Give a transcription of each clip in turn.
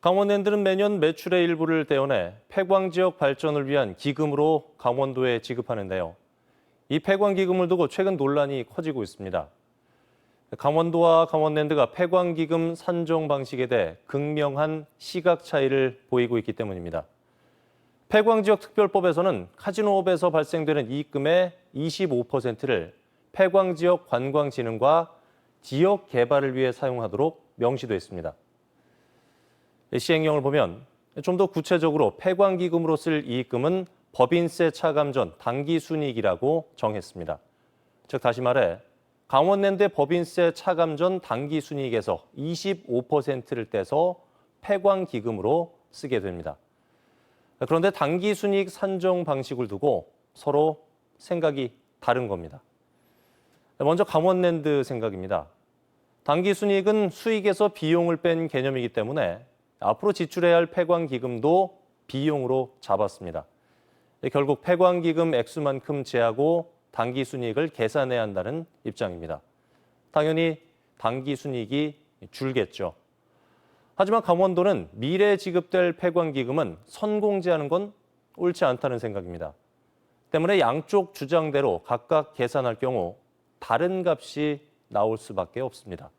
강원랜드는 매년 매출의 일부를 떼어내 폐광 지역 발전을 위한 기금으로 강원도에 지급하는데요. 이 폐광 기금을 두고 최근 논란이 커지고 있습니다. 강원도와 강원랜드가 폐광 기금 산정 방식에 대해 극명한 시각 차이를 보이고 있기 때문입니다. 폐광지역 특별법에서는 카지노업에서 발생되는 이익금의 25%를 폐광지역 관광진흥과 지역 개발을 위해 사용하도록 명시돼 있습니다. 시행령을 보면 좀 더 구체적으로 폐광기금으로 쓸 이익금은 법인세 차감 전 당기순이익이라고 정했습니다. 즉 다시 말해 강원랜드의 법인세 차감 전 당기순이익에서 25%를 떼서 폐광기금으로 쓰게 됩니다. 그런데 당기순이익 산정 방식을 두고 서로 생각이 다른 겁니다. 먼저 강원랜드 생각입니다. 당기순이익은 수익에서 비용을 뺀 개념이기 때문에 앞으로 지출해야 할 폐광기금도 비용으로 잡았습니다. 결국 폐광기금 액수만큼 제하고 당기순이익을 계산해야 한다는 입장입니다. 당연히 당기순이익이 줄겠죠. 하지만 강원도는 미래에 지급될 폐광기금은 선공제하는 건 옳지 않다는 생각입니다. 때문에 양쪽 주장대로 각각 계산할 경우 다른 값이 나올 수밖에 없습니다.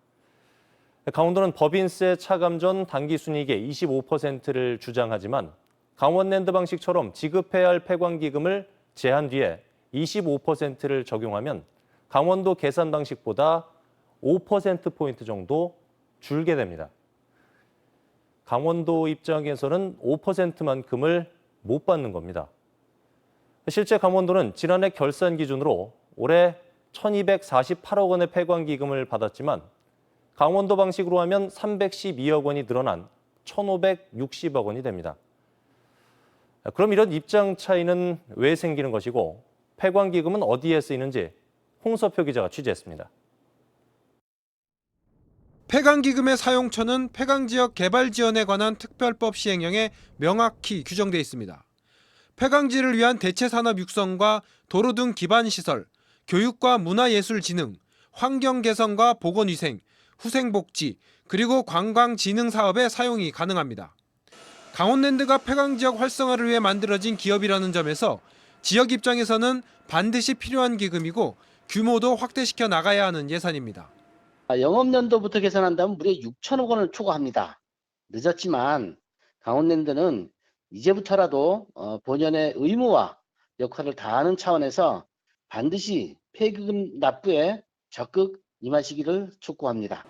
강원도는 법인세 차감 전 당기순이익의 25%를 주장하지만 강원랜드 방식처럼 지급해야 할 폐광기금을 제한 뒤에 25%를 적용하면 강원도 계산 방식보다 5%포인트 정도 줄게 됩니다. 강원도 입장에서는 5%만큼을 못 받는 겁니다. 실제 강원도는 지난해 결산 기준으로 올해 1,248억 원의 폐광기금을 받았지만 강원도 방식으로 하면 312억 원이 늘어난 1,560억 원이 됩니다. 그럼 이런 입장 차이는 왜 생기는 것이고 폐광기금은 어디에 쓰이는지 홍서표 기자가 취재했습니다. 폐광기금의 사용처는 폐광지역 개발 지원에 관한 특별법 시행령에 명확히 규정돼 있습니다. 폐광지를 위한 대체산업 육성과 도로 등 기반시설, 교육과 문화예술진흥, 환경 개선과 보건위생, 후생복지, 그리고 관광진흥 사업에 사용이 가능합니다. 강원랜드가 폐광지역 활성화를 위해 만들어진 기업이라는 점에서 지역 입장에서는 반드시 필요한 기금이고 규모도 확대시켜 나가야 하는 예산입니다. 영업연도부터 계산한다면 무려 6천억 원을 초과합니다. 늦었지만 강원랜드는 이제부터라도 본연의 의무와 역할을 다하는 차원에서 반드시 폐기금 납부에 적극 임하시기를 촉구합니다.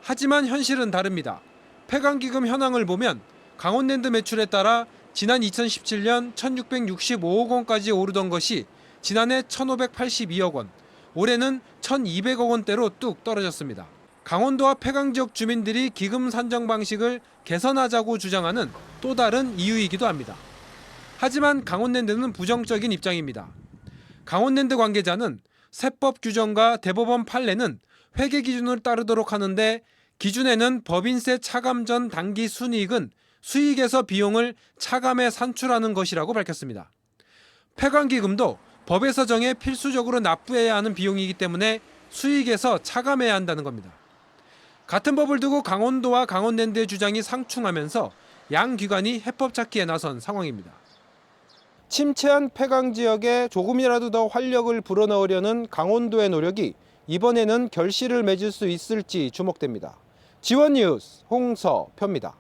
하지만 현실은 다릅니다. 폐광기금 현황을 보면 강원랜드 매출에 따라 지난 2017년 1,665억 원까지 오르던 것이 지난해 1,582억 원, 올해는 1,200억 원대로 뚝 떨어졌습니다. 강원도와 폐광지역 주민들이 기금 산정 방식을 개선하자고 주장하는 또 다른 이유이기도 합니다. 하지만 강원랜드는 부정적인 입장입니다. 강원랜드 관계자는 세법 규정과 대법원 판례는 회계 기준을 따르도록 하는데 기준에는 법인세 차감 전 당기 순이익은 수익에서 비용을 차감해 산출하는 것이라고 밝혔습니다. 폐광기금도 법에서 정해 필수적으로 납부해야 하는 비용이기 때문에 수익에서 차감해야 한다는 겁니다. 같은 법을 두고 강원도와 강원랜드의 주장이 상충하면서 양 기관이 해법 찾기에 나선 상황입니다. 침체한 폐광 지역에 조금이라도 더 활력을 불어넣으려는 강원도의 노력이 이번에는 결실을 맺을 수 있을지 주목됩니다. 지원 뉴스 홍서표입니다.